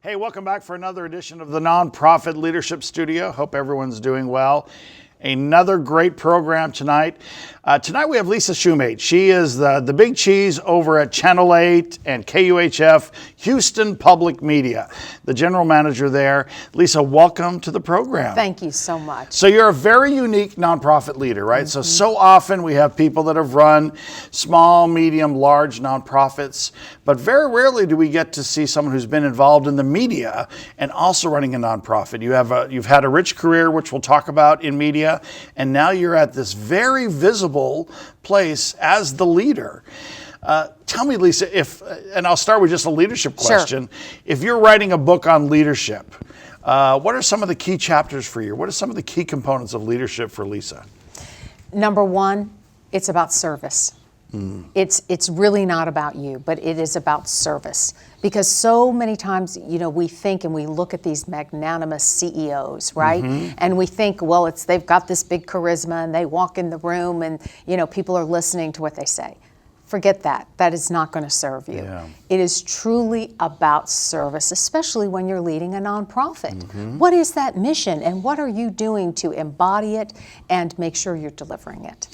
Hey, welcome back for another edition of the Nonprofit Leadership Studio. Hope everyone's doing well. Another great program tonight. Tonight we have Lisa Shumate. She is the big cheese over at Channel 8 and KUHF Houston Public Media, the general manager there. Lisa, welcome to the program. Thank you so much. So you're a very unique nonprofit leader, right? Mm-hmm. So often we have people that have run small, medium, large nonprofits, but very rarely do we get to see someone who's been involved in the media and also running a nonprofit. You've had a rich career, which we'll talk about in media, and now you're at this very visible place as the leader. Tell me, Lisa, and I'll start with just a leadership question. Sure. If you're writing a book on leadership, what are some of the key chapters for you? What are some of the key components of leadership for Lisa? Number one, it's about service. It's really not about you, but it is about service. Because so many times, we think and we look at these magnanimous CEOs, right? Mm-hmm. And we think, well, they've got this big charisma and they walk in the room and, people are listening to what they say. Forget that. That is not going to serve you. Yeah. It is truly about service, especially when you're leading a nonprofit. Mm-hmm. What is that mission and what are you doing to embody it and make sure you're delivering it?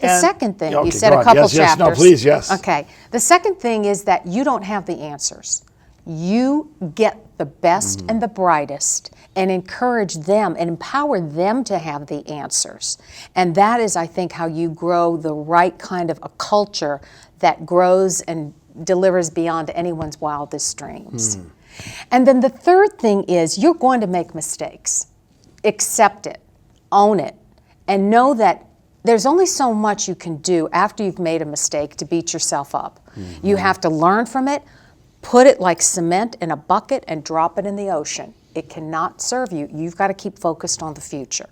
The second thing, you said a couple chapters. Yes, no, please, yes. Okay. The second thing is that you don't have the answers. You get the best and the brightest and encourage them and empower them to have the answers. And that is, I think, how you grow the right kind of a culture that grows and delivers beyond anyone's wildest dreams. And then the third thing is you're going to make mistakes. Accept it, own it, and know that there's only so much you can do after you've made a mistake to beat yourself up. Mm-hmm. You have to learn from it, put it like cement in a bucket and drop it in the ocean. It cannot serve you. You've got to keep focused on the future.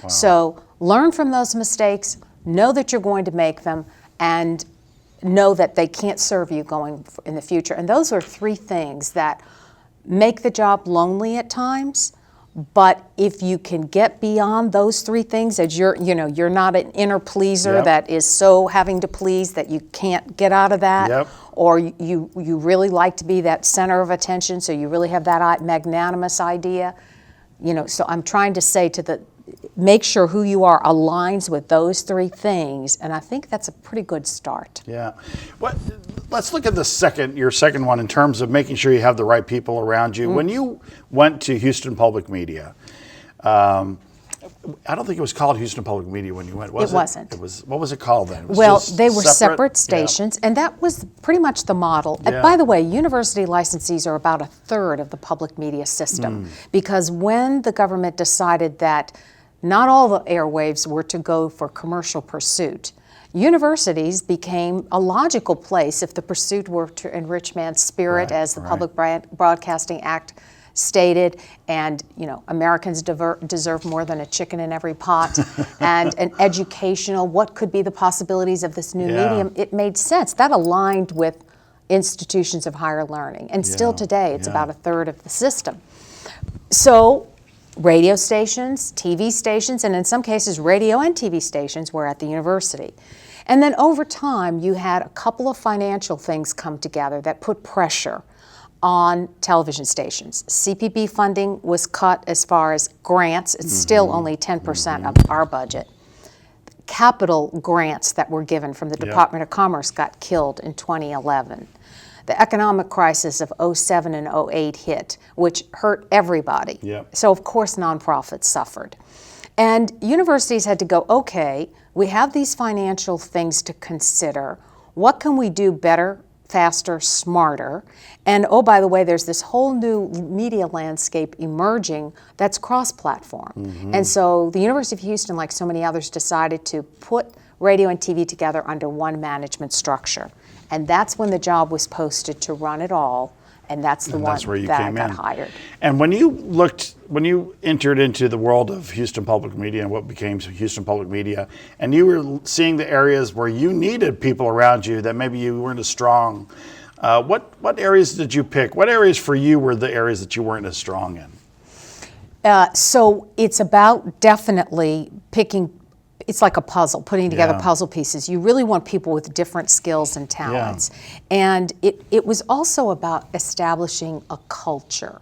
Wow. So learn from those mistakes, know that you're going to make them, and know that they can't serve you going in the future. And those are three things that make the job lonely at times. But if you can get beyond those three things, as you're not an inner pleaser that is so having to please that you can't get out of that, or you really like to be that center of attention, so you really have that magnanimous idea, so I'm trying to say make sure who you are aligns with those three things, and I think that's a pretty good start. Yeah. Let's look at your second one in terms of making sure you have the right people around you. When you went to Houston Public Media, I don't think it was called Houston Public Media when you went, was it? It wasn't. What was it called then? They were separate stations, and that was pretty much the model. Yeah. By the way, university licensees are about a third of the public media system, because when the government decided that not all the airwaves were to go for commercial pursuit, universities became a logical place if the pursuit were to enrich man's spirit, as the Public Broadcasting Act stated, and Americans deserve more than a chicken in every pot, and an educational, what could be the possibilities of this new medium? It made sense. That aligned with institutions of higher learning, and still today it's about a third of the system. So radio stations, TV stations, and in some cases radio and TV stations were at the university. And then over time, you had a couple of financial things come together that put pressure on television stations. CPB funding was cut as far as grants. It's still only 10% of our budget. Capital grants that were given from the Department of Commerce got killed in 2011. The economic crisis of 07 and 08 hit, which hurt everybody. Yep. So of course nonprofits suffered. And universities had to go, okay, we have these financial things to consider. What can we do better, faster, smarter? And oh, by the way, there's this whole new media landscape emerging that's cross-platform. And so the University of Houston, like so many others, decided to put radio and TV together under one management structure. And that's when the job was posted to run it all, and that's the one that I got hired. And when you entered into the world of Houston Public Media and what became Houston Public Media, and you were seeing the areas where you needed people around you that maybe you weren't as strong, what areas did you pick? What areas for you were the areas that you weren't as strong in? So it's about definitely picking. It's like a puzzle, putting together puzzle pieces. You really want people with different skills and talents. And it was also about establishing a culture.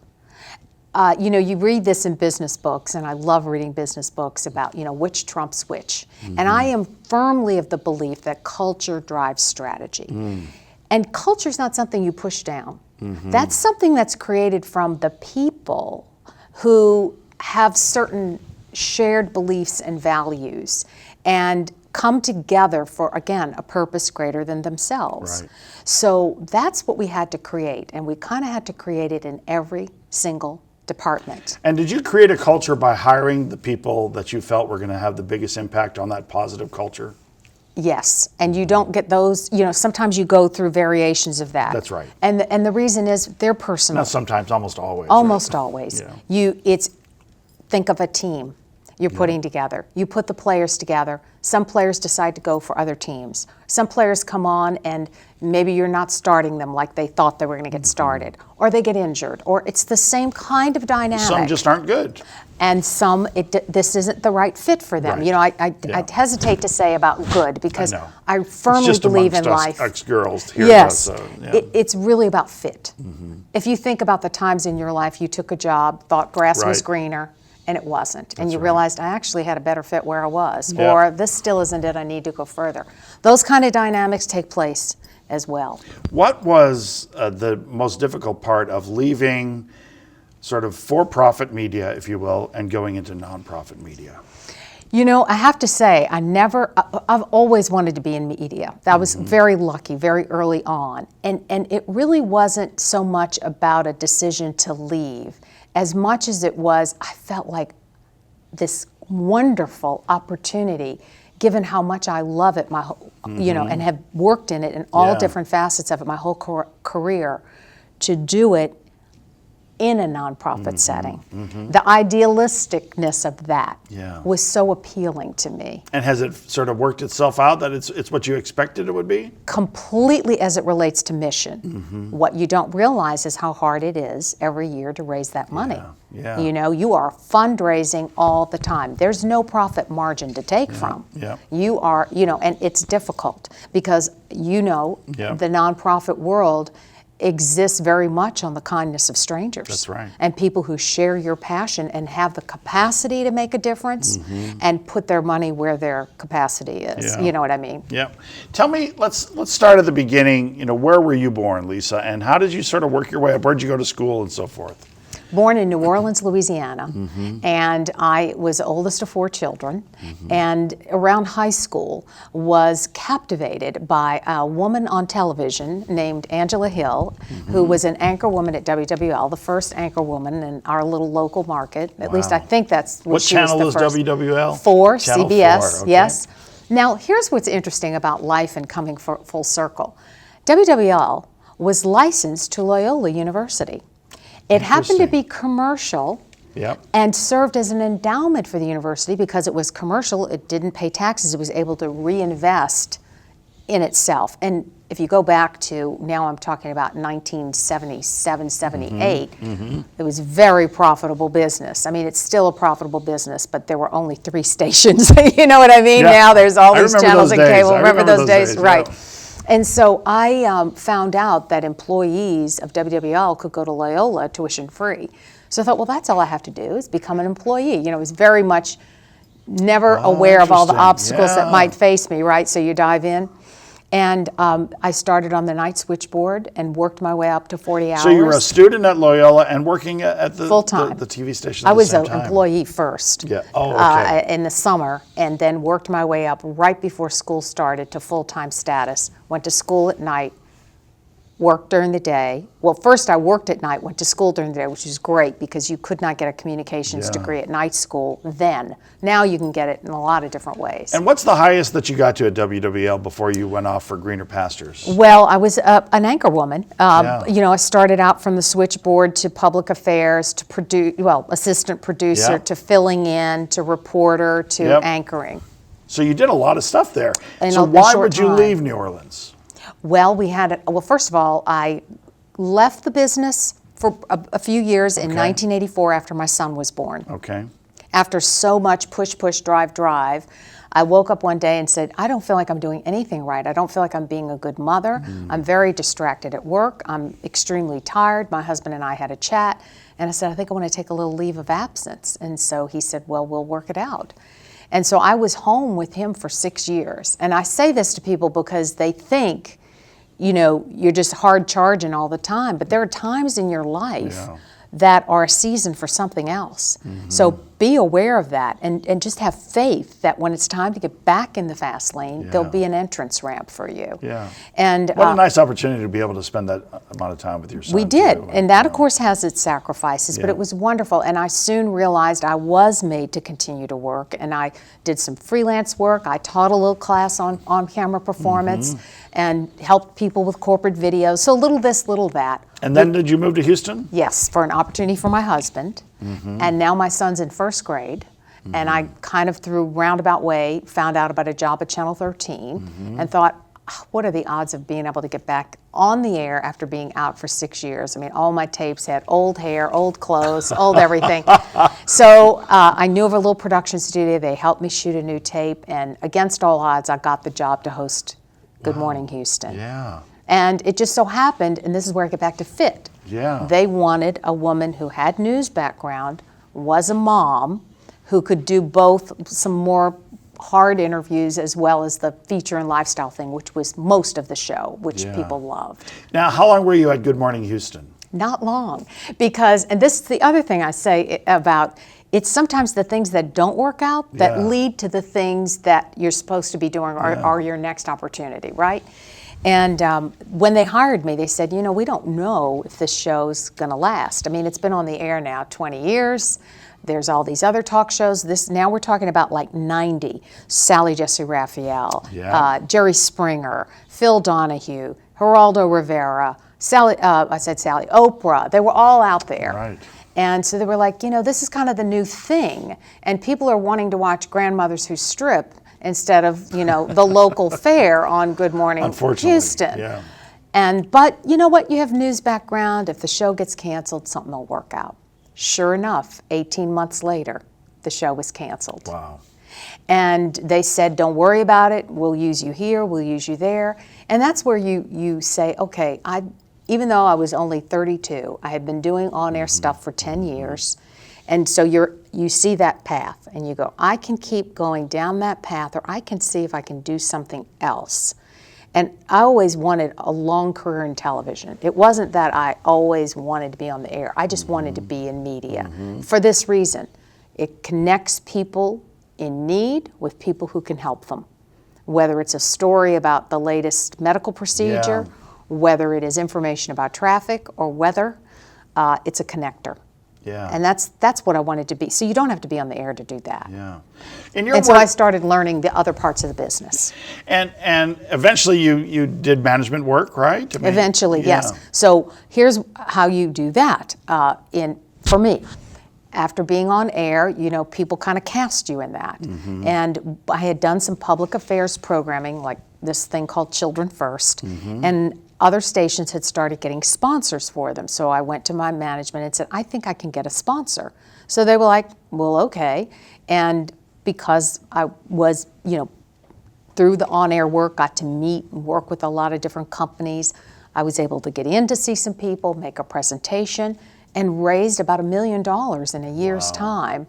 you read this in business books, and I love reading business books about, which trumps which. And I am firmly of the belief that culture drives strategy. And culture is not something you push down. That's something that's created from the people who have certain shared beliefs and values and come together for, again, a purpose greater than themselves. Right. So that's what we had to create, and we kind of had to create it in every single department. And did you create a culture by hiring the people that you felt were going to have the biggest impact on that positive culture? Yes, and you don't get those, sometimes you go through variations of that. That's right. And the reason is they're personal. Not sometimes, almost always. Almost right? always. Yeah. Think of a team you're putting together. You put the players together. Some players decide to go for other teams. Some players come on and maybe you're not starting them like they thought they were going to get started, or they get injured, or it's the same kind of dynamic. Some just aren't good. And some, this isn't the right fit for them. Right. I hesitate to say about good because I It's firmly just believe in amongst life. us girls here. Yes, Yeah. it's really about fit. If you think about the times in your life you took a job, thought grass was Right. greener, and it wasn't, and That's you right. realized I actually had a better fit where I was, Yeah. or this still isn't it, I need to go further. Those kind of dynamics take place as well. What was the most difficult part of leaving sort of for-profit media, if you will, and going into nonprofit media? I have to say, I've always wanted to be in media. I was very lucky, very early on. And it really wasn't so much about a decision to leave, as much as it was, I felt like this wonderful opportunity, given how much I love it, and have worked in it in all different facets of it my whole career, to do it in a nonprofit setting. The idealisticness of that was so appealing to me. And has it sort of worked itself out that it's what you expected it would be? Completely as it relates to mission. What you don't realize is how hard it is every year to raise that money. Yeah. You are fundraising all the time. There's no profit margin to take from. You are, and it's difficult because, the nonprofit world exists very much on the kindness of strangers. That's right. And people who share your passion and have the capacity to make a difference and put their money where their capacity is. Yeah. You know what I mean? Yeah. Tell me, let's start at the beginning. Where were you born, Lisa, and how did you sort of work your way up? Where'd you go to school and so forth? Born in New Orleans, Louisiana, and I was the oldest of 4 children, and around high school was captivated by a woman on television named Angela Hill, who was an anchor woman at WWL, the first anchor woman in our little local market. At least I think that's what she was channel the is first. WWL? 4, Channel CBS, 4, okay. yes. Now, here's what's interesting about life and coming full circle. WWL was licensed to Loyola University. It happened to be commercial and served as an endowment for the university because it was commercial, it didn't pay taxes, it was able to reinvest in itself. And if you go back to, now I'm talking about 1977, 78, it was very profitable business. I mean, it's still a profitable business, but there were only 3 stations. You know what I mean? Yeah. Now there's all these channels and cable. Remember those days? Right. And so I found out that employees of WWL could go to Loyola tuition free. So I thought, well, that's all I have to do is become an employee. It was very much never aware of all the obstacles that might face me, right? So you dive in. And I started on the night switchboard and worked my way up to 40 hours. So you were a student at Loyola and working at the full-time. the TV station at the same time? I was an employee first in the summer, and then worked my way up right before school started to full-time status. Went to school at night, worked during the day. Well, first I worked at night, went to school during the day, which was great because you could not get a communications degree at night school then. Now you can get it in a lot of different ways. And what's the highest that you got to at WWL before you went off for greener pastures? Well, I was an anchor woman. I started out from the switchboard to public affairs to assistant producer to filling in to reporter to anchoring. So you did a lot of stuff there. In so a why short would you time. leave New Orleans? Well, first of all, I left the business for a few years in 1984 after my son was born. Okay. After so much push, drive, I woke up one day and said, I don't feel like I'm doing anything right. I don't feel like I'm being a good mother. I'm very distracted at work. I'm extremely tired. My husband and I had a chat, and I said, I think I want to take a little leave of absence. And so he said, well, we'll work it out. And so I was home with him for 6 years. And I say this to people because they think, you're just hard charging all the time. But there are times in your life that are a season for something else. So be aware of that and just have faith that when it's time to get back in the fast lane, there'll be an entrance ramp for you. Yeah. And what a nice opportunity to be able to spend that amount of time with your son. We did, too. and that of course has its sacrifices, but it was wonderful. And I soon realized I was made to continue to work, and I did some freelance work. I taught a little class on camera performance and helped people with corporate videos. So little this, little that. And then did you move to Houston? Yes, for an opportunity for my husband. And now my son's in first grade. And I kind of through roundabout way found out about a job at Channel 13 and thought, what are the odds of being able to get back on the air after being out for 6 years? I mean, all my tapes had old hair, old clothes, old everything. So I knew of a little production studio. They helped me shoot a new tape. And against all odds, I got the job to host Good Morning Houston. Yeah. And it just so happened, and this is where I get back to fit. Yeah. They wanted a woman who had news background, was a mom, who could do both some more hard interviews as well as the feature and lifestyle thing, which was most of the show, which people loved. Now, how long were you at Good Morning Houston? Not long, because, and this is the other thing I say about, it's sometimes the things that don't work out that lead to the things that you're supposed to be doing or are your next opportunity, right? And when they hired me, they said, we don't know if this show's going to last. I mean, it's been on the air now 20 years. There's all these other talk shows. Now we're talking about like 90. Sally Jesse Raphael, Jerry Springer, Phil Donahue, Geraldo Rivera, Oprah. They were all out there. Right. And so they were like, this is kind of the new thing. And people are wanting to watch grandmothers who strip instead of, the local fare on Good Morning Houston. Yeah. But you know what? You have news background. If the show gets canceled, something will work out. Sure enough, 18 months later, the show was canceled. Wow. And they said, don't worry about it. We'll use you here. We'll use you there. And that's where you say, okay, even though I was only 32, I had been doing on-air stuff for 10 years. And so you see that path and you go, I can keep going down that path, or I can see if I can do something else. And I always wanted a long career in television. It wasn't that I always wanted to be on the air. I just wanted to be in media for this reason. It connects people in need with people who can help them. Whether it's a story about the latest medical procedure, whether it is information about traffic, or whether it's a connector. Yeah. And that's what I wanted to be. So you don't have to be on the air to do that. Yeah. And so I started learning the other parts of the business. And eventually you did management work, right? I mean, Eventually, yes. So here's how you do that. For me, after being on air, people kind of cast you in that. And I had done some public affairs programming, like this thing called Children First, and other stations had started getting sponsors for them. So I went to my management and said, I think I can get a sponsor. So they were like, well, okay. And because I was, through the on-air work, got to meet and work with a lot of different companies, I was able to get in to see some people, make a presentation, and raised about $1 million in a year's time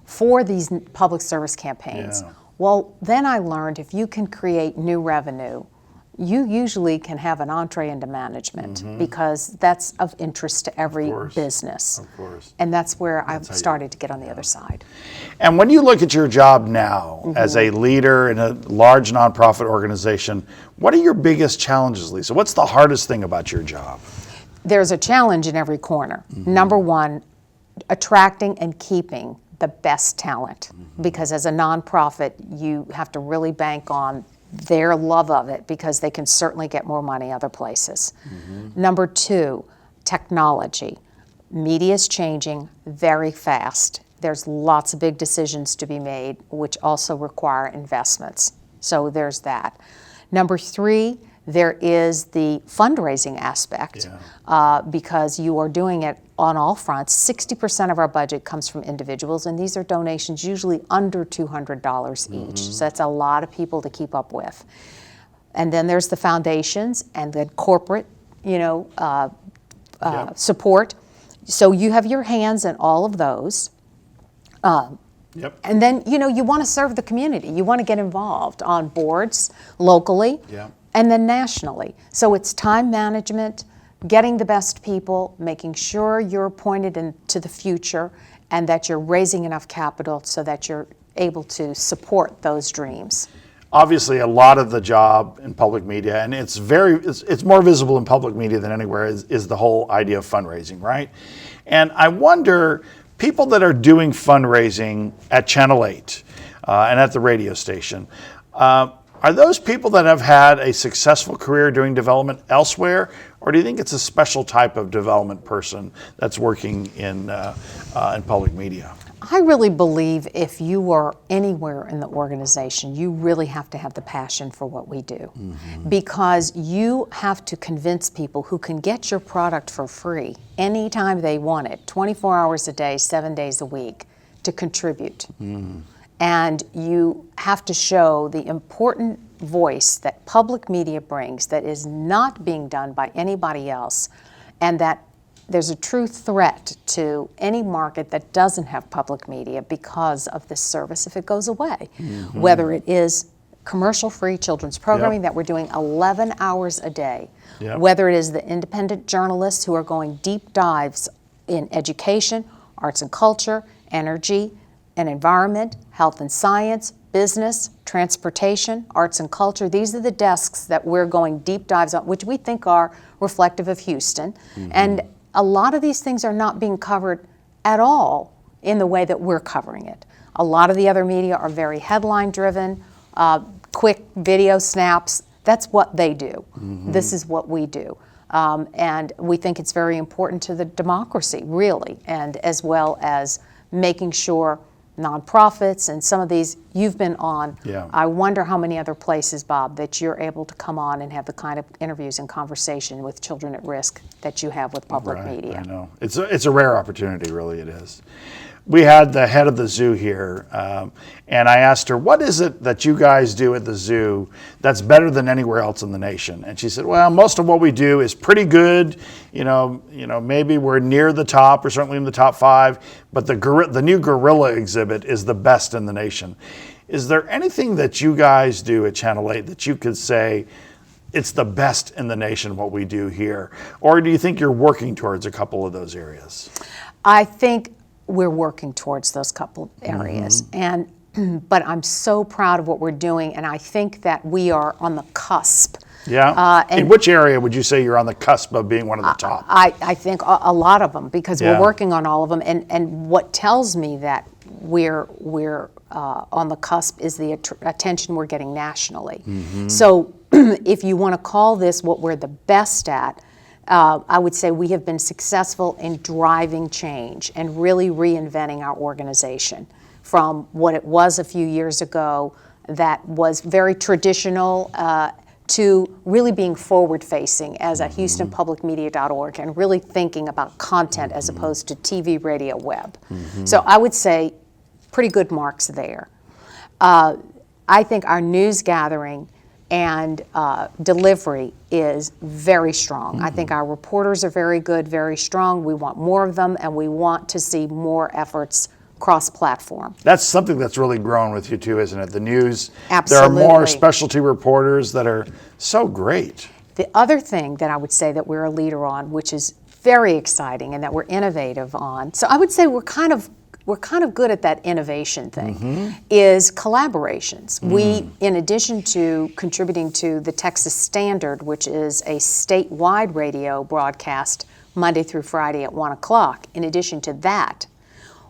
for these public service campaigns. Yeah. Well, then I learned if you can create new revenue, you usually can have an entree into management because that's of interest to every business. Of course. And that's where I started to get on the other side. And when you look at your job now as a leader in a large nonprofit organization, what are your biggest challenges, Lisa? What's the hardest thing about your job? There's a challenge in every corner. Number one, attracting and keeping the best talent. Because as a nonprofit, you have to really bank on their love of it because they can certainly get more money other places. Number two, technology. Media is changing very fast. There's lots of big decisions to be made, which also require investments. So there's that. Number three, there is the fundraising aspect because you are doing it on all fronts. 60% of our budget comes from individuals, and these are donations usually under $200 each. So that's a lot of people to keep up with. And then there's the foundations and the corporate, support. So you have your hands in all of those. And then, you want to serve the community. You want to get involved on boards locally and then nationally. So it's time management, getting the best people, making sure you're pointed into the future and that you're raising enough capital so that you're able to support those dreams. Obviously, a lot of the job in public media, and it's more visible in public media than anywhere, is the whole idea of fundraising, right? And I wonder, people that are doing fundraising at Channel 8 and at the radio station, are those people that have had a successful career doing development elsewhere, or do you think it's a special type of development person that's working in public media? I really believe if you are anywhere in the organization, you really have to have the passion for what we do, because you have to convince people who can get your product for free anytime they want it, 24 hours a day, 7 days a week, to contribute. And you have to show the important voice that public media brings that is not being done by anybody else, and that there's a true threat to any market that doesn't have public media because of this service if it goes away. Whether it is commercial-free children's programming that we're doing 11 hours a day, whether it is the independent journalists who are going deep dives in education, arts and culture, energy and environment, health and science, business, transportation, arts and culture. These are the desks that we're going deep dives on, which we think are reflective of Houston. And a lot of these things are not being covered at all in the way that we're covering it. A lot of the other media are very headline driven, quick video snaps. That's what they do. This is what we do. And we think it's very important to the democracy, really, and as well as making sure nonprofits and some of these you've been on. I wonder how many other places, Bob, that you're able to come on and have the kind of interviews and conversation with children at risk that you have with public media. I know. It's a rare opportunity, really it is. We had the head of the zoo here, and I asked her, what is it that you guys do at the zoo that's better than anywhere else in the nation? And she said, well, most of what we do is pretty good. Maybe we're near the top or certainly in the top 5, but the new gorilla exhibit is the best in the nation. Is there anything that you guys do at Channel 8 that you could say it's the best in the nation what we do here? Or do you think you're working towards a couple of those areas? I think we're working towards those couple areas. But I'm so proud of what we're doing, and I think that we are on the cusp. In which area would you say you're on the cusp of being one of the top? I think a lot of them, because we're working on all of them. And what tells me that we're on the cusp is the attention we're getting nationally. So if you want to call this what we're the best at, I would say we have been successful in driving change and really reinventing our organization from what it was a few years ago that was very traditional to really being forward-facing as a HoustonPublicMedia.org and really thinking about content as opposed to TV, radio, web. So I would say pretty good marks there. I think our news gathering and delivery is very strong. I think our reporters are very good, very strong. We want more of them, and we want to see more efforts cross-platform. That's something that's really grown with you too, isn't it? The news. Absolutely. There are more specialty reporters that are so great. The other thing that I would say that we're a leader on, which is very exciting and that we're innovative on, so I would say we're kind of good at that innovation thing, is collaborations. We, in addition to contributing to the Texas Standard, which is a statewide radio broadcast Monday through Friday at 1 o'clock, in addition to that,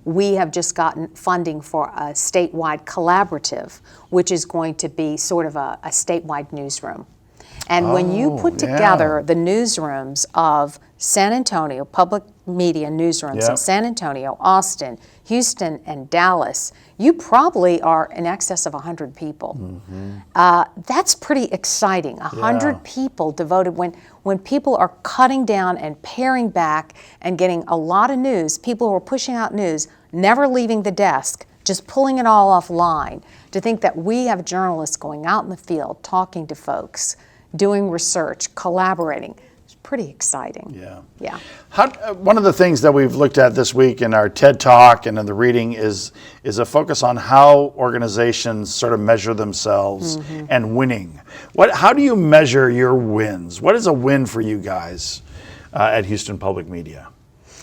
we have just gotten funding for a statewide collaborative, which is going to be sort of a statewide newsroom. And when you put yeah. together the newsrooms of San Antonio, public media newsrooms Yep. in San Antonio, Austin, Houston, and Dallas, you probably are in excess of 100 people. That's pretty exciting. 100 Yeah. people devoted, when people are cutting down and paring back and getting a lot of news, people who are pushing out news, never leaving the desk, just pulling it all offline. To think that we have journalists going out in the field, talking to folks, doing research, collaborating, it's pretty exciting. Yeah. Yeah. One of the things that we've looked at this week in our TED Talk and in the reading is a focus on how organizations sort of measure themselves and winning. How do you measure your wins? What is a win for you guys at Houston Public Media?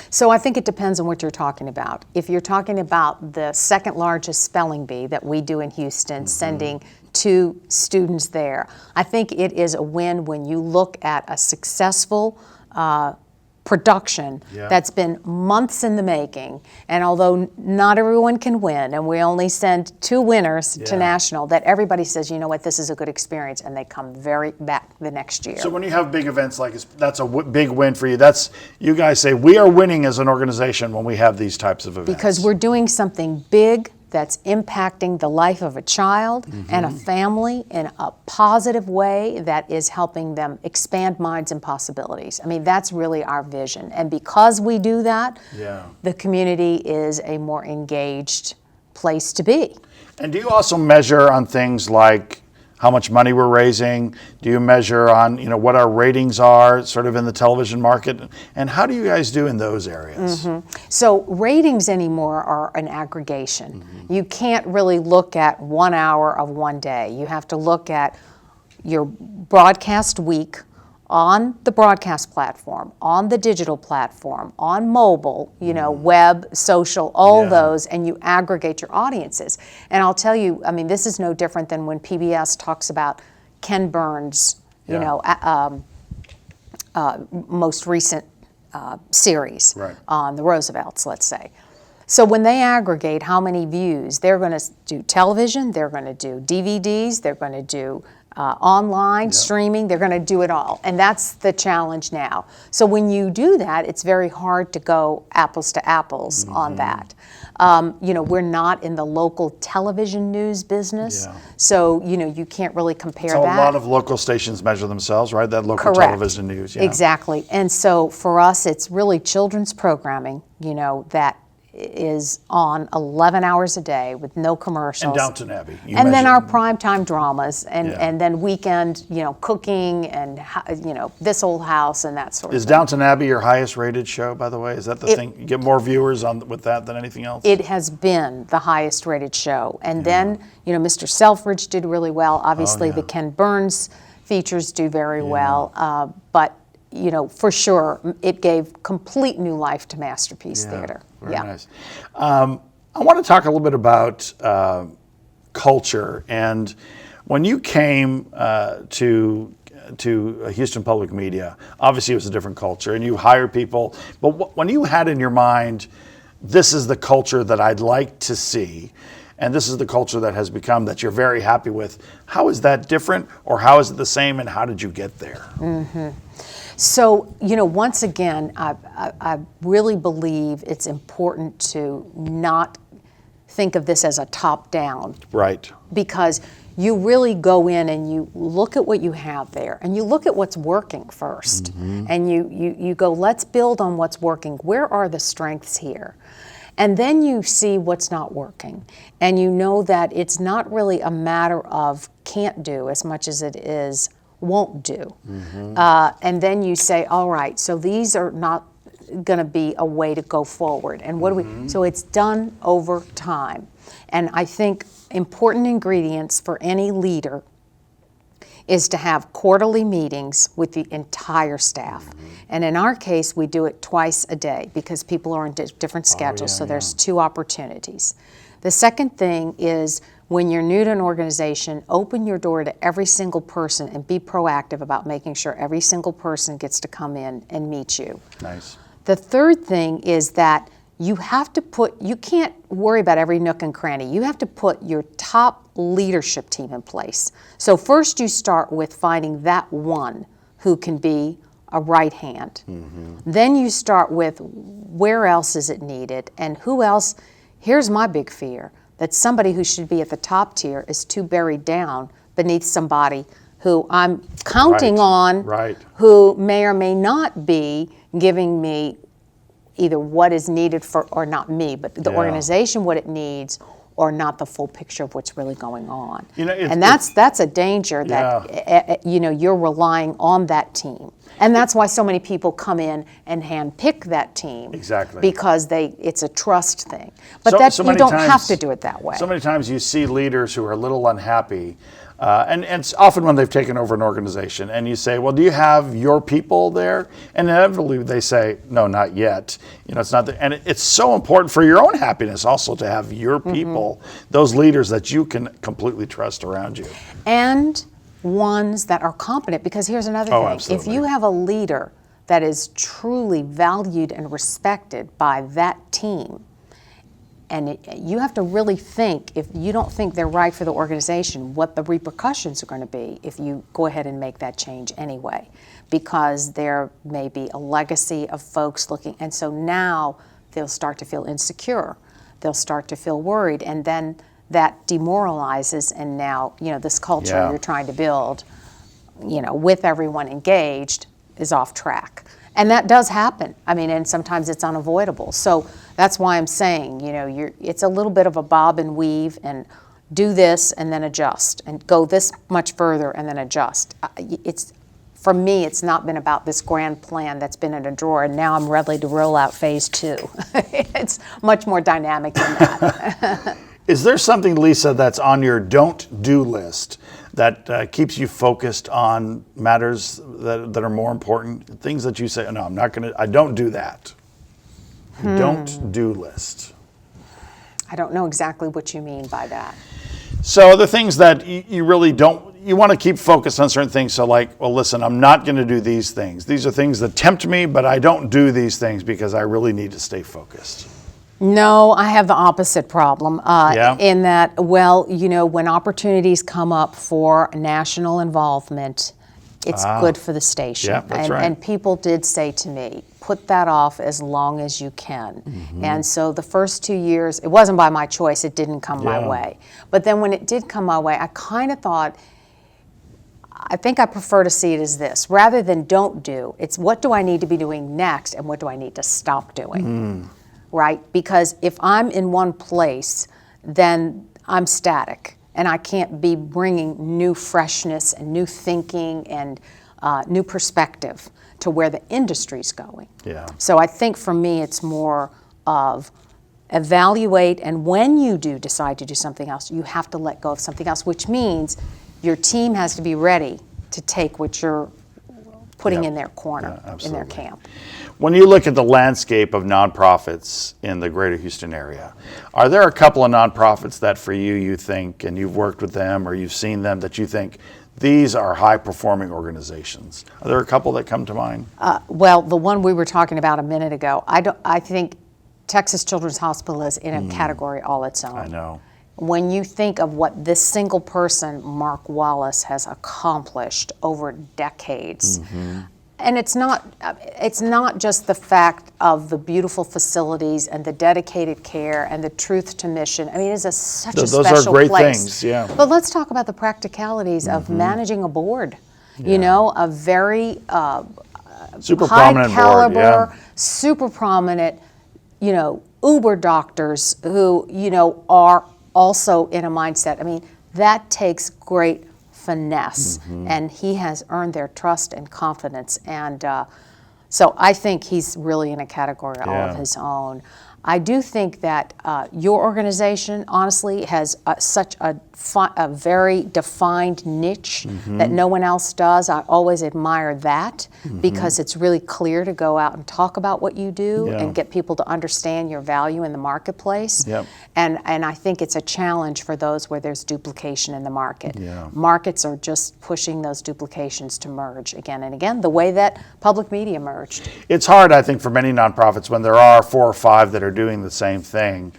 So I think it depends on what you're talking about. If you're talking about the second largest spelling bee that we do in Houston, sending 2 students there, I think it is a win when you look at a successful production that's been months in the making. And although not everyone can win, and we only send 2 winners to national, that everybody says, you know what, this is a good experience, and they come back the next year. So when you have big events like this, that's a big win for you. You guys say we are winning as an organization when we have these types of events. Because we're doing something big that's impacting the life of a child and a family in a positive way that is helping them expand minds and possibilities. I mean, that's really our vision. And because we do that, the community is a more engaged place to be. And do you also measure on things like how much money we're raising? Do you measure on what our ratings are sort of in the television market? And how do you guys do in those areas? So ratings anymore are an aggregation. You can't really look at 1 hour of one day. You have to look at your broadcast week on the broadcast platform, on the digital platform, on mobile, web, social, all those, and you aggregate your audiences. And I'll tell you, I mean, this is no different than when PBS talks about Ken Burns, most recent series on the Roosevelts, let's say. So when they aggregate how many views, they're going to do television, they're going to do DVDs, they're going to do online, streaming, they're going to do it all. And that's the challenge now. So when you do that, it's very hard to go apples to apples on that. We're not in the local television news business, so you can't really compare So that. a lot of local stations measure themselves, right? That local television news. Yeah. Exactly. And so for us, it's really children's programming, that is on 11 hours a day with no commercials. And Downton Abbey. And then our primetime dramas, and then weekend, cooking and, This Old House and that sort of thing. Is Downton Abbey your highest rated show, by the way? Is that the thing? You get more viewers with that than anything else? It has been the highest rated show. And then, Mr. Selfridge did really well. Obviously, the Ken Burns features do very well. But for sure, it gave complete new life to Masterpiece Theater. Very nice. I want to talk a little bit about culture. And when you came to Houston Public Media, obviously it was a different culture, and you hired people. But when you had in your mind, this is the culture that I'd like to see, and this is the culture that has become that you're very happy with, how is that different, or how is it the same, and how did you get there? So, once again, I really believe it's important to not think of this as a top-down. Right. Because you really go in and you look at what you have there, and you look at what's working first. And you go, let's build on what's working. Where are the strengths here? And then you see what's not working. And you know that it's not really a matter of can't do as much as it is won't do. And then you say, all right, so these are not going to be a way to go forward. And what do we, so it's done over time. And I think important ingredients for any leader is to have quarterly meetings with the entire staff. And in our case, we do it twice a day because people are on different schedules, so there's 2 opportunities. The second thing is, when you're new to an organization, open your door to every single person and be proactive about making sure every single person gets to come in and meet you. Nice. The third thing is that you can't worry about every nook and cranny. You have to put your top leadership team in place. So first you start with finding that one who can be a right hand. Then you start with where else is it needed and who else. Here's my big fear, that somebody who should be at the top tier is too buried down beneath somebody who I'm counting on, who may or may not be giving me either what is needed for, or not me, but the organization, what it needs, or not the full picture of what's really going on. And that's a danger that you're relying on that team. And that's why so many people come in and handpick that team. Exactly. Because it's a trust thing. But you don't have to do it that way. So many times you see leaders who are a little unhappy, and it's often when they've taken over an organization, and you say, well, do you have your people there? And inevitably they say, no, not yet. It's not and it's so important for your own happiness also to have your people, those leaders that you can completely trust around you. And ones that are competent, because here's another thing. Absolutely. If you have a leader that is truly valued and respected by that team, and you have to really think, if you don't think they're right for the organization, what the repercussions are going to be if you go ahead and make that change anyway, because there may be a legacy of folks looking, and so now they'll start to feel insecure, they'll start to feel worried, and then that demoralizes, and now this culture you're trying to build, with everyone engaged, is off track. And that does happen. I mean, and sometimes it's unavoidable. So that's why I'm saying, it's a little bit of a bob and weave, and do this and then adjust, and go this much further and then adjust. For me, it's not been about this grand plan that's been in a drawer, and now I'm ready to roll out phase 2. It's much more dynamic than that. Is there something, Lisa, that's on your don't do list that keeps you focused on matters that are more important? Things that you say, no, I don't do that. Don't do list. I don't know exactly what you mean by that. So the things that you really don't, you want to keep focused on certain things. So well, listen, I'm not going to do these things. These are things that tempt me, but I don't do these things because I really need to stay focused. No, I have the opposite problem in that, when opportunities come up for national involvement, it's good for the station. Yeah, that's right. And people did say to me, put that off as long as you can. And so the first 2 years, it wasn't by my choice, it didn't come my way. But then when it did come my way, I kind of thought, I think I prefer to see it as this. Rather than don't do, it's what do I need to be doing next and what do I need to stop doing? Right? Because if I'm in one place, then I'm static, and I can't be bringing new freshness and new thinking and new perspective to where the industry's going. Yeah. So I think for me, it's more of evaluate, and when you do decide to do something else, you have to let go of something else, which means your team has to be ready to take what you're putting in their corner, in their camp. When you look at the landscape of nonprofits in the greater Houston area, are there a couple of nonprofits that for you think, and you've worked with them or you've seen them, that you think these are high-performing organizations? Are there a couple that come to mind? Well, the one we were talking about a minute ago, I think Texas Children's Hospital is in a category all its own. I know. When you think of what this single person, Mark Wallace, has accomplished over decades, and it's not just the fact of the beautiful facilities and the dedicated care and the truth to mission. I mean, it is such a special place. Those are great things, yeah. But let's talk about the practicalities of managing a board. A very super high prominent caliber, board, super prominent, uber doctors who, are also in a mindset. I mean, that takes great finesse, and he has earned their trust and confidence. And so I think he's really in a category all of his own. I do think that your organization, honestly, has such a very defined niche that no one else does. I always admire that because it's really clear to go out and talk about what you do and get people to understand your value in the marketplace. And I think it's a challenge for those where there's duplication in the market. Markets are just pushing those duplications to merge again and again, the way that public media merged. It's hard, I think, for many nonprofits when there are 4 or 5 that are are doing the same thing.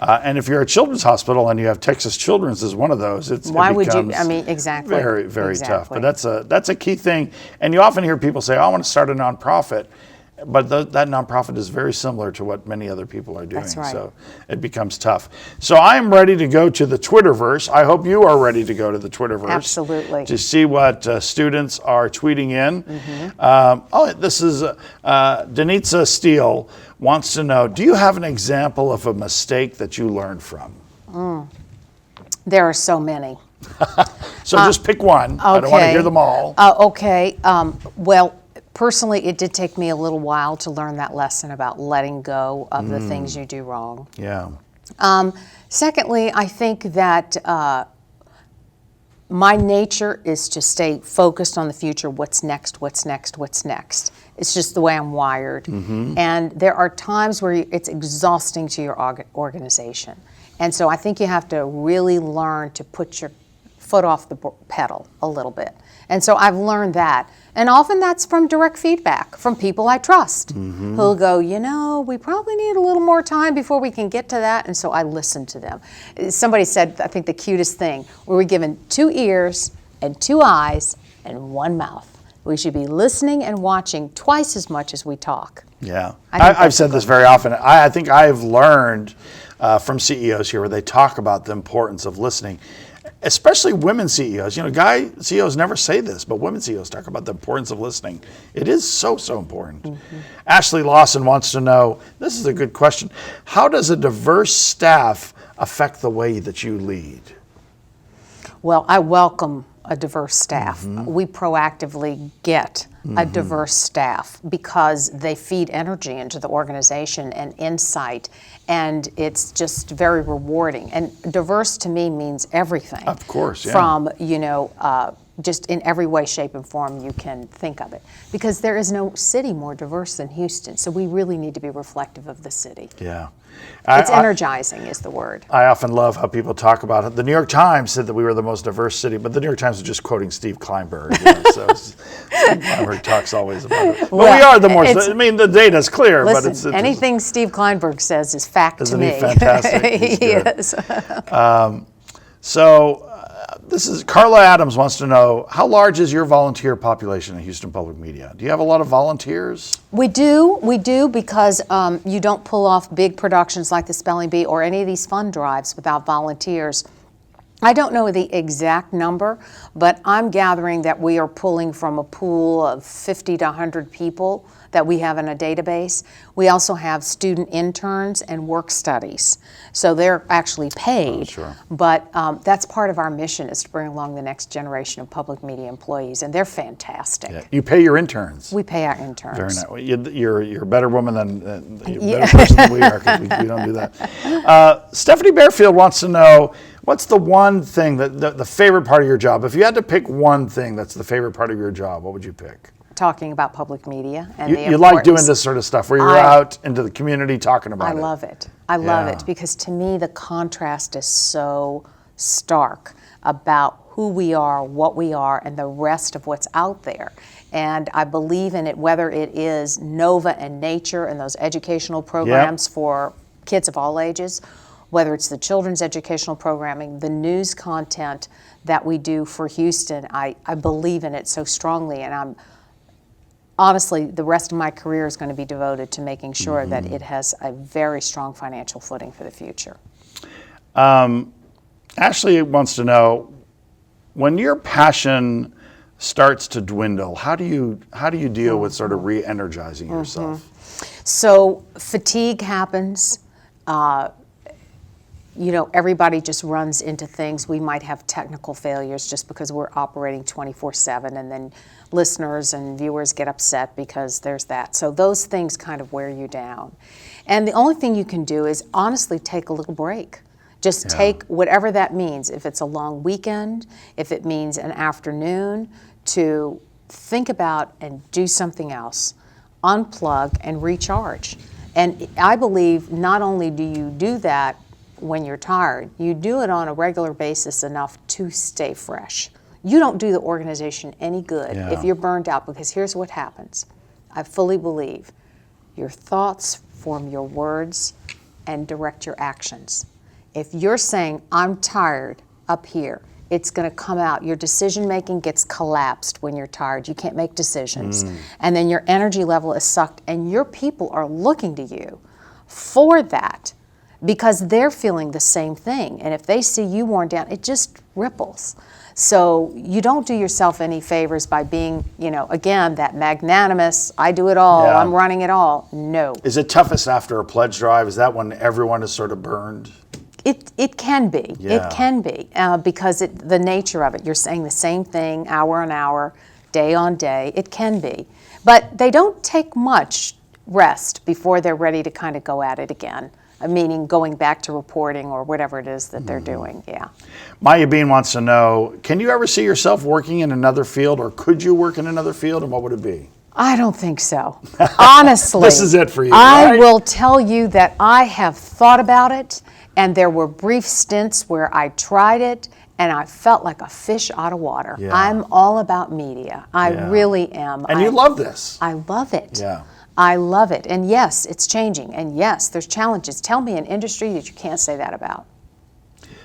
And if you're a children's hospital and you have Texas Children's as one of those, why would you? I mean, exactly. Very, very tough. But that's a key thing. And you often hear people say, "I want to start a nonprofit," but that nonprofit is very similar to what many other people are doing. That's right. So it becomes tough. So I am ready to go to the Twitterverse. I hope you are ready to go to the Twitterverse. Absolutely. To see what students are tweeting in. This is Denitza Steele wants to know, do you have an example of a mistake that you learned from? There are so many. So just pick one. I don't want to hear them all. Well, personally, it did take me a little while to learn that lesson about letting go of the things you do wrong. Yeah. Secondly, I think that my nature is to stay focused on the future. What's next? What's next? What's next? It's just the way I'm wired. And there are times where it's exhausting to your organization. And so I think you have to really learn to put your foot off the pedal a little bit. And so I've learned that. And often that's from direct feedback from people I trust who'll go, we probably need a little more time before we can get to that. And so I listen to them. Somebody said, I think the cutest thing, we were given 2 ears and 2 eyes and 1 mouth. We should be listening and watching twice as much as we talk. Yeah. I've said this very often. I think I've learned from CEOs here where they talk about the importance of listening. Especially women CEOs. Guy CEOs never say this, but women CEOs talk about the importance of listening. It is so important. Ashley Lawson wants to know, this is a good question, how does a diverse staff affect the way that you lead? Well, I welcome a diverse staff. We proactively get a diverse staff because they feed energy into the organization and insight, and it's just very rewarding. And diverse to me means everything. Of course, yeah. From, just in every way, shape, and form you can think of it. Because there is no city more diverse than Houston, so we really need to be reflective of the city. Yeah. It's energizing is the word. I often love how people talk about it. The New York Times said that we were the most diverse city, but the New York Times is just quoting Steve Kleinberg. So Steve Kleinberg talks always about it. But we are the more, the data's clear. Listen, but anything Steve Kleinberg says is fact to me. Isn't he fantastic? He's Yes. This is Carla Adams wants to know, how large is your volunteer population in Houston Public Media? Do you have a lot of volunteers? We do because you don't pull off big productions like the Spelling Bee or any of these fund drives without volunteers. I don't know the exact number, but I'm gathering that we are pulling from a pool of 50 to 100 people that we have in a database. We also have student interns and work studies. So they're actually paid, but that's part of our mission is to bring along the next generation of public media employees, and they're fantastic. Yeah. You pay your interns? We pay our interns. Very nice. You're a better woman than, you're a better person than we are, because we don't do that. Stephanie Bearfield wants to know, what's the one thing, the favorite part of your job? If you had to pick one thing that's the favorite part of your job, what would you pick? Talking about public media and you like doing this sort of stuff where you're out into the community talking about it. I love it. I love it because to me the contrast is so stark about who we are, what we are, and the rest of what's out there. And I believe in it, whether it is Nova and Nature and those educational programs for kids of all ages, whether it's the children's educational programming, the news content that we do for Houston. I believe in it so strongly, and honestly, the rest of my career is going to be devoted to making sure that it has a very strong financial footing for the future. Ashley wants to know, when your passion starts to dwindle, how do you deal with sort of re-energizing yourself? So fatigue happens. Everybody just runs into things. We might have technical failures just because we're operating 24/7, and then listeners and viewers get upset because there's that. So those things kind of wear you down. And the only thing you can do is honestly take a little break. Just take whatever that means. If it's a long weekend, if it means an afternoon, to think about and do something else. Unplug and recharge. And I believe not only do you do that when you're tired, you do it on a regular basis enough to stay fresh. You don't do the organization any good if you're burned out, because here's what happens. I fully believe your thoughts form your words, and direct your actions. If you're saying, I'm tired up here, it's going to come out. Your decision making gets collapsed when you're tired. You can't make decisions. And then your energy level is sucked, and your people are looking to you for that because they're feeling the same thing. And if they see you worn down, it just ripples. So you don't do yourself any favors by being, again, that magnanimous, I do it all, I'm running it all. No. Is it toughest after a pledge drive? Is that when everyone is sort of burned? It can be. It can be because the nature of it. You're saying the same thing hour on hour, day on day. It can be. But they don't take much rest before they're ready to kind of go at it again, meaning going back to reporting or whatever it is that they're doing, Maya Bean wants to know, can you ever see yourself working in another field, or could you work in another field, and what would it be? I don't think so. Honestly. This is it for you, I right? will tell you that I have thought about it, and there were brief stints where I tried it, and I felt like a fish out of water. Yeah. I'm all about media. I really am. And you love this. I love it. Yeah. I love it. And yes, it's changing. And yes, there's challenges. Tell me an industry that you can't say that about.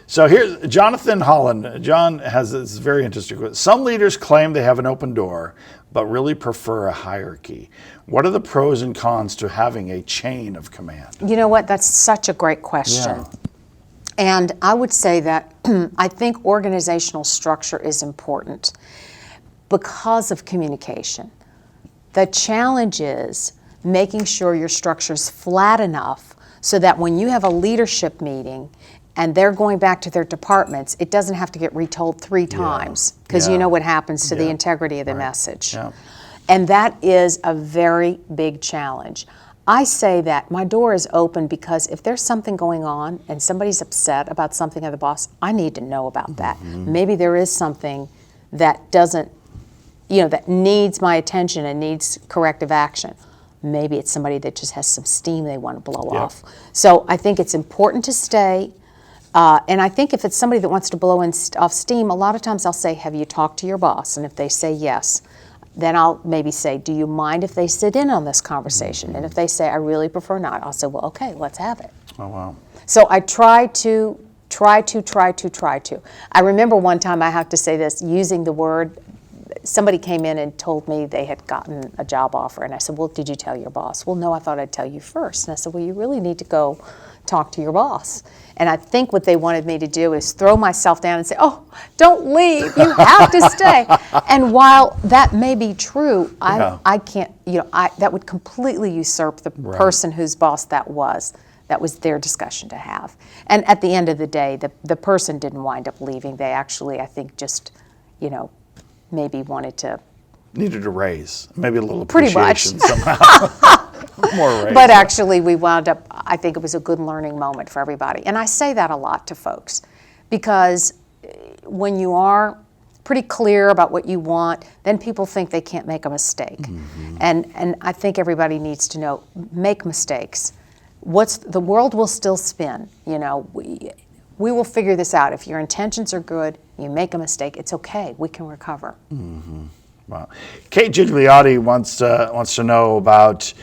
So here's Jonathan Holland. John has this very interesting quote. Some leaders claim they have an open door, but really prefer a hierarchy. What are the pros and cons to having a chain of command? You know what? That's such a great question. Yeah. And I would say that I think organizational structure is important because of communication. The challenge is making sure your structure is flat enough so that when you have a leadership meeting and they're going back to their departments, it doesn't have to get retold 3 times because you know what happens to the integrity of the message. Yeah. And that is a very big challenge. I say that my door is open because if there's something going on and somebody's upset about something of the boss, I need to know about that. Maybe there is something that doesn't, that needs my attention and needs corrective action. Maybe it's somebody that just has some steam they want to blow off. So I think it's important to stay. And I think if it's somebody that wants to blow off steam, a lot of times I'll say, have you talked to your boss? And if they say yes, then I'll maybe say, do you mind if they sit in on this conversation? And if they say, I really prefer not, I'll say, well, okay, let's have it. Oh, wow. So I try to. I remember one time, I have to say this, using the word, somebody came in and told me they had gotten a job offer. And I said, well, did you tell your boss? Well, no, I thought I'd tell you first. And I said, well, you really need to go talk to your boss. And I think what they wanted me to do is throw myself down and say, oh, don't leave, you have to stay. And while that may be true, I can't, that would completely usurp the person whose boss that was. That was their discussion to have. And at the end of the day, the person didn't wind up leaving. They actually, I think, just, maybe wanted to. Needed a raise, maybe a little Pretty much. appreciation somehow. More raise. But actually, we wound up, I think it was a good learning moment for everybody. And I say that a lot to folks because when you are pretty clear about what you want, then people think they can't make a mistake. And I think everybody needs to know, make mistakes. The world will still spin. We will figure this out. If your intentions are good, you make a mistake, it's okay. We can recover. Wow. Kate Gigliotti wants to know about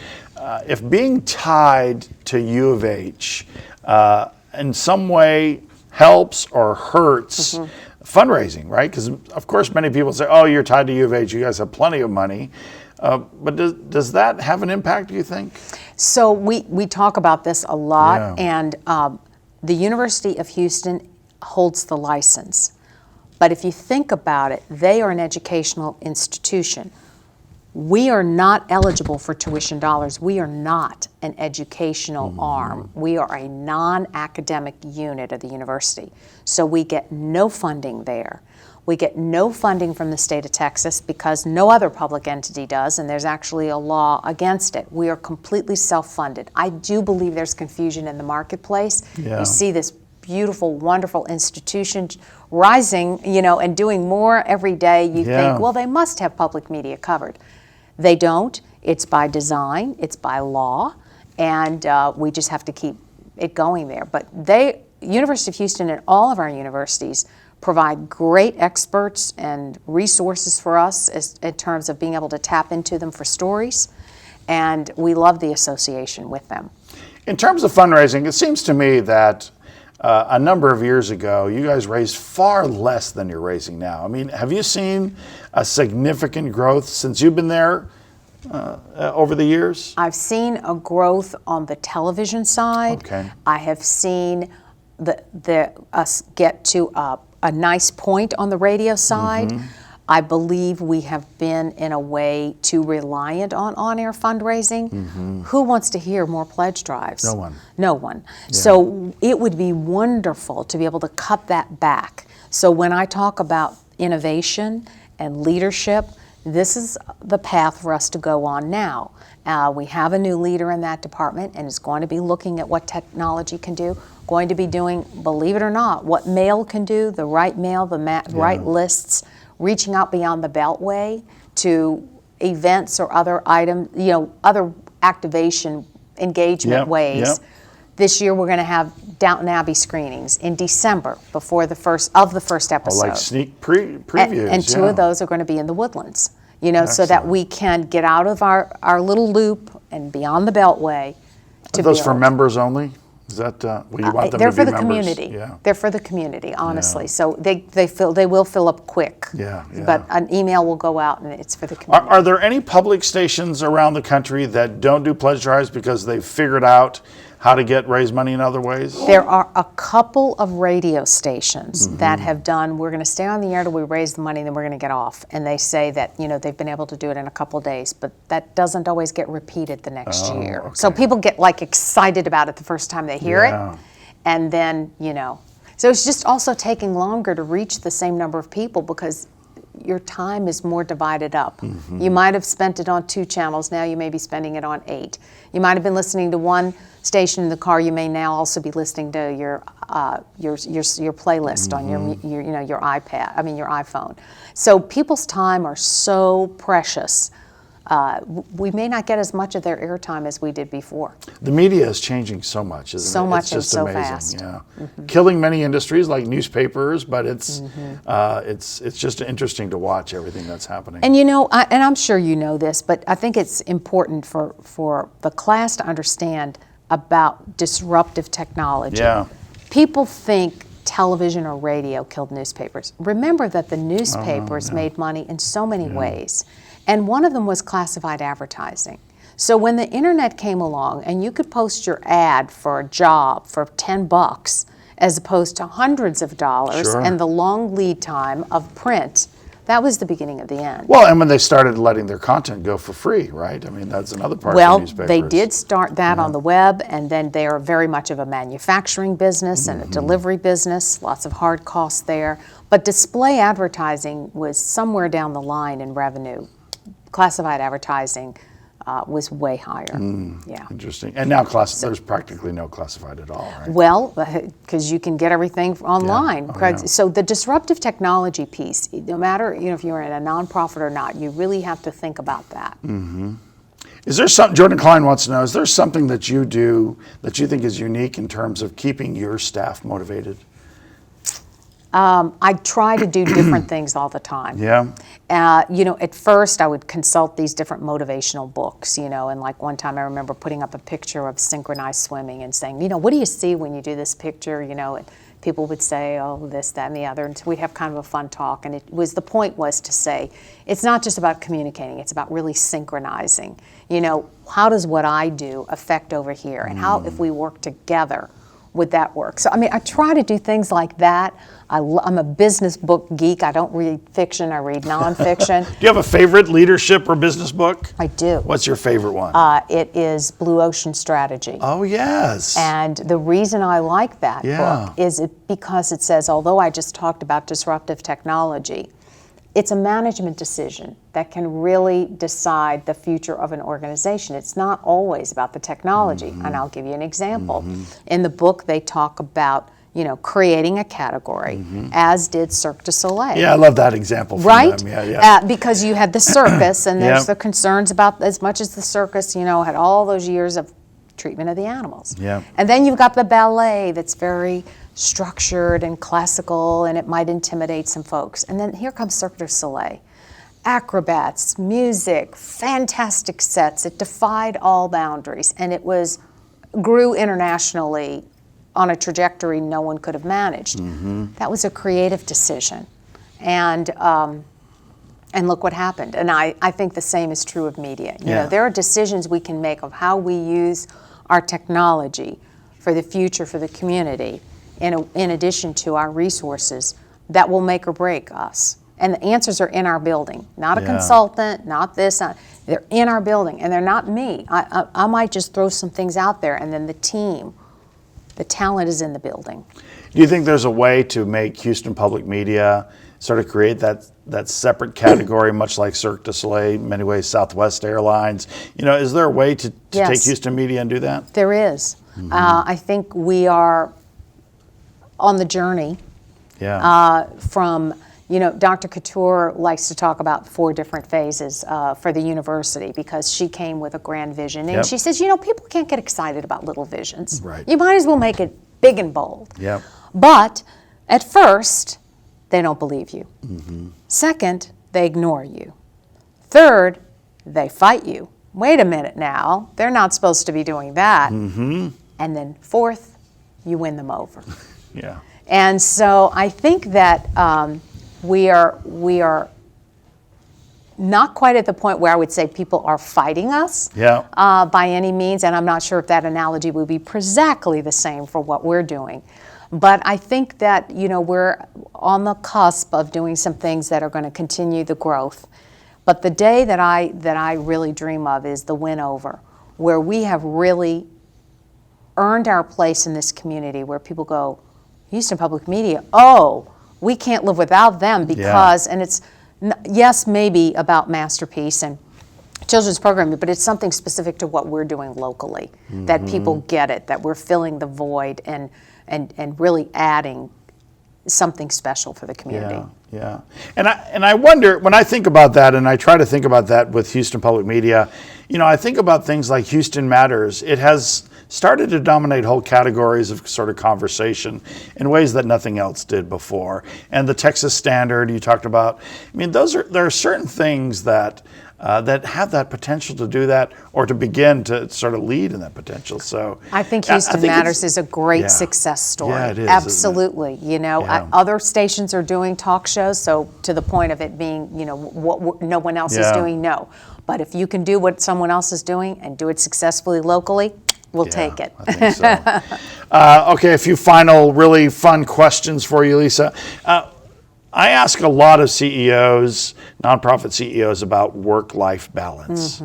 if being tied to U of H in some way helps or hurts fundraising, right? Because, of course, many people say, oh, you're tied to U of H, you guys have plenty of money. But does that have an impact, do you think? So we talk about this a lot, and the University of Houston holds the license. But if you think about it, they are an educational institution. We are not eligible for tuition dollars. We are not an educational arm. We are a non-academic unit of the university. So we get no funding there. We get no funding from the state of Texas because no other public entity does, and there's actually a law against it. We are completely self-funded. I do believe there's confusion in the marketplace. You see this beautiful, wonderful institution rising, and doing more every day. You think, well, they must have public media covered. They don't. It's by design. It's by law. And we just have to keep it going there. But University of Houston and all of our universities provide great experts and resources for us in terms of being able to tap into them for stories. And we love the association with them. In terms of fundraising, it seems to me that a number of years ago, you guys raised far less than you're raising now. I mean, have you seen a significant growth since you've been there over the years? I've seen a growth on the television side. Okay. I have seen us get to a nice point on the radio side. I believe we have been, in a way, too reliant on on-air fundraising. Who wants to hear more pledge drives? No one. No one. Yeah. So it would be wonderful to be able to cut that back. So when I talk about innovation and leadership, this is the path for us to go on now. We have a new leader in that department, and is going to be looking at what technology can do, going to be doing, believe it or not, what mail can do, the right mail, right lists, reaching out beyond the Beltway to events or other items, other activation engagement ways. This year we're going to have Downton Abbey screenings in December before the first episode. Oh, like sneak previews. And two of those are going to be in the Woodlands, so that we can get out of our little loop and beyond the Beltway. Are those for members only? Is that what you want them to be members? They're for the community. Yeah. They're for the community, honestly. So they will fill up quick. Yeah. But an email will go out, and it's for the community. Are there any public stations around the country that don't do pledge drives because they've figured out how to raise money in other ways? There are a couple of radio stations that have done, we're going to stay on the air till we raise the money, then we're going to get off. And they say that, they've been able to do it in a couple days, but that doesn't always get repeated the next year. Okay. So people get excited about it the first time they hear it. And then, so it's just also taking longer to reach the same number of people because your time is more divided up. You might have spent it on 2 channels, now you may be spending it on 8. You might have been listening to one station in the car, you may now also be listening to your playlist on your iPad, your iPhone. So people's time are so precious. We may not get as much of their airtime as we did before. The media is changing so much, isn't it? So much it's just and so amazing. fast. Yeah. Killing many industries like newspapers, but it's just interesting to watch everything that's happening. And and I'm sure you know this, but I think it's important for the class to understand about disruptive technology. Yeah. People think television or radio killed newspapers. Remember that the newspapers made money in so many ways. And one of them was classified advertising. So when the internet came along and you could post your ad for a job for $10 as opposed to hundreds of dollars and the long lead time of print, that was the beginning of the end. Well, and when they started letting their content go for free, right? I mean, that's another part of newspapers. Well, they did start that on the web, and then they are very much of a manufacturing business and a delivery business, lots of hard costs there. But display advertising was somewhere down the line in revenue. Classified advertising was way higher. Yeah. Interesting. And now there's practically no classified at all, right? Well, because you can get everything online. So the disruptive technology piece, no matter if you're in a nonprofit or not, you really have to think about that. Is there something, Jordan Klein wants to know, is there something that you do that you think is unique in terms of keeping your staff motivated? I try to do different things all the time. Yeah. At first I would consult these different motivational books, and like one time I remember putting up a picture of synchronized swimming and saying, what do you see when you do this picture, and people would say, oh, this, that, and the other, and so we'd have kind of a fun talk, and the point was to say, it's not just about communicating, it's about really synchronizing. How does what I do affect over here, and how, if we work together, would that work? So, I try to do things like that. I'm a business book geek. I don't read fiction, I read nonfiction. Do you have a favorite leadership or business book? I do. What's your favorite one? It is Blue Ocean Strategy. Oh, yes. And the reason I like that book is because it says, although I just talked about disruptive technology, it's a management decision that can really decide the future of an organization. It's not always about the technology, and I'll give you an example. In the book, they talk about creating a category, as did Cirque du Soleil. Yeah, I love that example from right? them. Yeah. Because you had the circus, and there's the concerns about, as much as the circus, had all those years of treatment of the animals. Yeah. And then you've got the ballet that's very structured and classical, and it might intimidate some folks. And then here comes Cirque du Soleil. Acrobats, music, fantastic sets. It defied all boundaries, and it was grew internationally on a trajectory no one could have managed. That was a creative decision. And look what happened. And I think the same is true of media. You know, there are decisions we can make of how we use our technology for the future, for the community, in addition to our resources, that will make or break us. And the answers are in our building, not a consultant, not this. They're in our building, and they're not me. I might just throw some things out there, and then the team, the talent is in the building. Do you think there's a way to make Houston Public Media sort of create that separate category, much like Cirque du Soleil, in many ways Southwest Airlines? You know, is there a way to take Houston Media and do that? There is. I think we are on the journey from, you know, Dr. Couture likes to talk about 4 different phases for the university, because she came with a grand vision. And she says, you know, people can't get excited about little visions. Right. You might as well make it big and bold. Yep. But at first, they don't believe you. Second, they ignore you. Third, they fight you. Wait a minute now, they're not supposed to be doing that. And then fourth, you win them over. And so I think that we are not quite at the point where I would say people are fighting us by any means, and I'm not sure if that analogy would be exactly the same for what we're doing. But I think that, you know, we're on the cusp of doing some things that are going to continue the growth. But the day that I really dream of is the win over, where we have really earned our place in this community, where people go, Houston Public Media, oh, we can't live without them because, and it's, yes, maybe about Masterpiece and children's programming, but it's something specific to what we're doing locally, that people get it, that we're filling the void and really adding something special for the community. And I wonder, when I think about that, and I try to think about that with Houston Public Media, you know, I think about things like Houston Matters. It has started to dominate whole categories of sort of conversation in ways that nothing else did before. And the Texas Standard you talked about, I mean, there are certain things that that have that potential to do that, or to begin to sort of lead in that potential. So I think Houston Matters is a great success story. Yeah, it is. Absolutely. You know, other stations are doing talk shows, so to the point of it being, you know, what no one else is doing, no. But if you can do what someone else is doing and do it successfully locally, we'll take it. I think so. Okay, a few final really fun questions for you, Lisa. I ask a lot of CEOs, nonprofit CEOs, about work-life balance.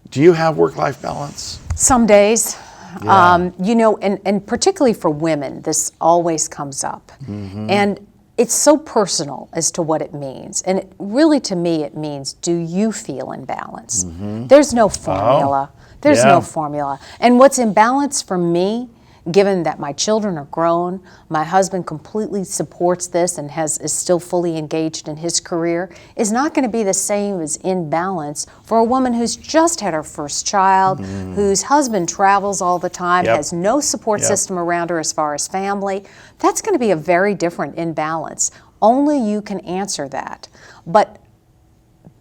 Do you have work-life balance? Some days. You know, and particularly for women, this always comes up. And it's so personal as to what it means. And it, really, to me, it means, do you feel in balance? There's no formula. There's no formula. And what's in balance for me, given that my children are grown, my husband completely supports this and is still fully engaged in his career, is not going to be the same as in balance for a woman who's just had her first child, whose husband travels all the time, has no support system around her as far as family. That's going to be a very different imbalance. Only you can answer that. But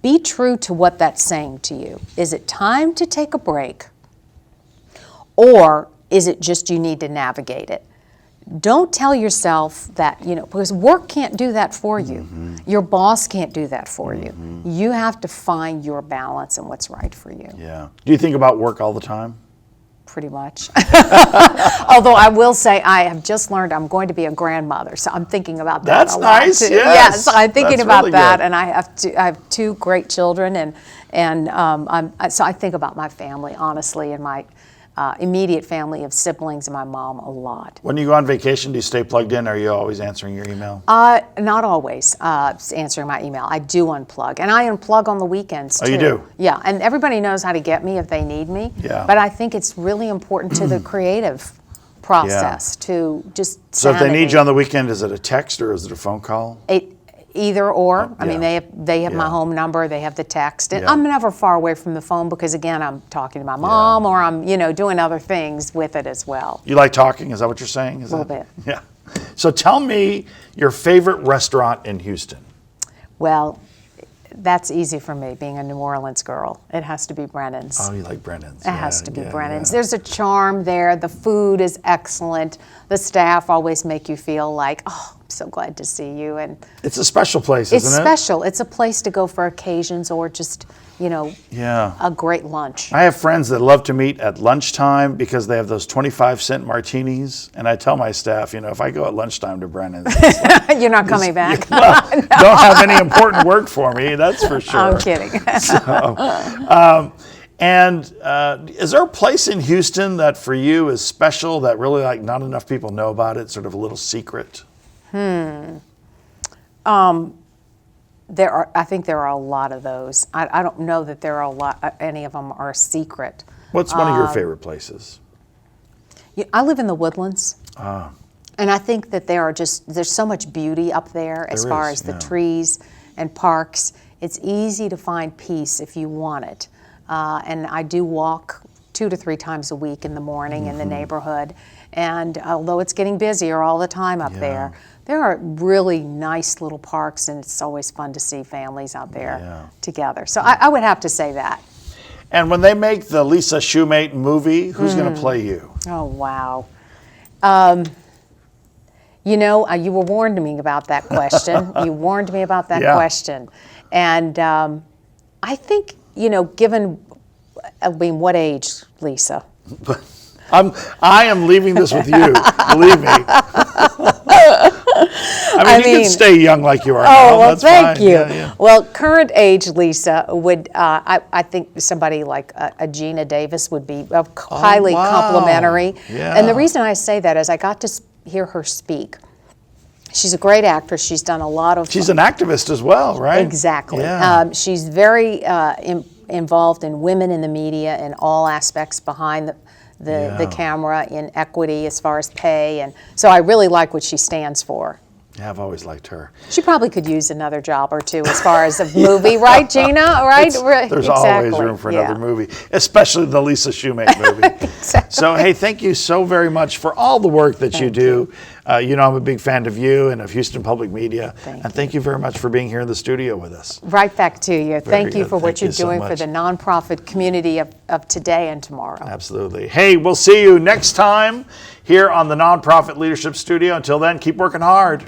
be true to what that's saying to you. Is it time to take a break? Or is it just you need to navigate it? Don't tell yourself that, you know, because work can't do that for you. Your boss can't do that for you. You have to find your balance and what's right for you. Do you think about work all the time? Pretty much. Although I will say I have just learned I'm going to be a grandmother, so I'm thinking about that That's a lot nice, too. yes. I'm thinking That's about really that, good. and I have 2 great children, so I think about my family, honestly, and my immediate family of siblings and my mom a lot. When you go on vacation, do you stay plugged in, or are you always answering your email? Not always answering my email. I do unplug, and I unplug on the weekends too. Oh, you do? Yeah, and everybody knows how to get me if they need me. But I think it's really important to the creative process to just So if they need sanity. you on the weekend, is it a text or is it a phone call? Either or. I mean, they have my home number, they have the text. And I'm never far away from the phone because, again, I'm talking to my mom or I'm, you know, doing other things with it as well. You like talking? Is that what you're saying? A little bit. Yeah. So tell me your favorite restaurant in Houston. Well, that's easy for me, being a New Orleans girl. It has to be Brennan's. Oh, you like Brennan's. It has to be Brennan's. Yeah. There's a charm there. The food is excellent. The staff always make you feel like, oh, I'm so glad to see you. And It's a special place, isn't it? it's special. It's a place to go for occasions or just, Yeah. a great lunch. I have friends that love to meet at lunchtime because they have those 25-cent martinis. And I tell my staff, if I go at lunchtime to Brennan's, it's like, You're not coming back. don't have any important work for me, that's for sure. I'm kidding. Is there a place in Houston that for you is special that really like not enough people know about it, sort of a little secret? I think there are a lot of those. I don't know that there are any of them are a secret. What's one of your favorite places? I live in the Woodlands. And I think that there's so much beauty up there as far as the trees and parks. It's easy to find peace if you want it. And I do walk 2 to 3 times a week in the morning in the neighborhood. And although it's getting busier all the time up there are really nice little parks, and it's always fun to see families out there together. So I would have to say that. And when they make the Lisa Shumate movie, who's going to play you? Oh, wow. You were warned me about that question. You warned me about that question. And I think, what age, Lisa? I am leaving this with you, believe me. You can stay young like you are now. Oh, well, That's thank fine. you. Yeah. Well, current age Lisa would, I think somebody like a Gina Davis would be highly complimentary. Yeah. And the reason I say that is I got to hear her speak. She's a great actress. She's done a lot of... She's an activist as well, right? Exactly. Yeah. She's very involved in women in the media and all aspects behind the camera, in equity as far as pay. And so I really like what she stands for. Yeah, I've always liked her. She probably could use another job or two as far as a movie, right, Gina? Right? There's always room for another movie, especially the Lisa Shumate movie. Exactly. So, hey, thank you so very much for all the work that you do. I'm a big fan of you and of Houston Public Media. Thank you very much for being here in the studio with us. Right back to you. Thank you for what Thank you you're so doing much. for the nonprofit community of today and tomorrow. Absolutely. Hey, we'll see you next time here on the Nonprofit Leadership Studio. Until then, keep working hard.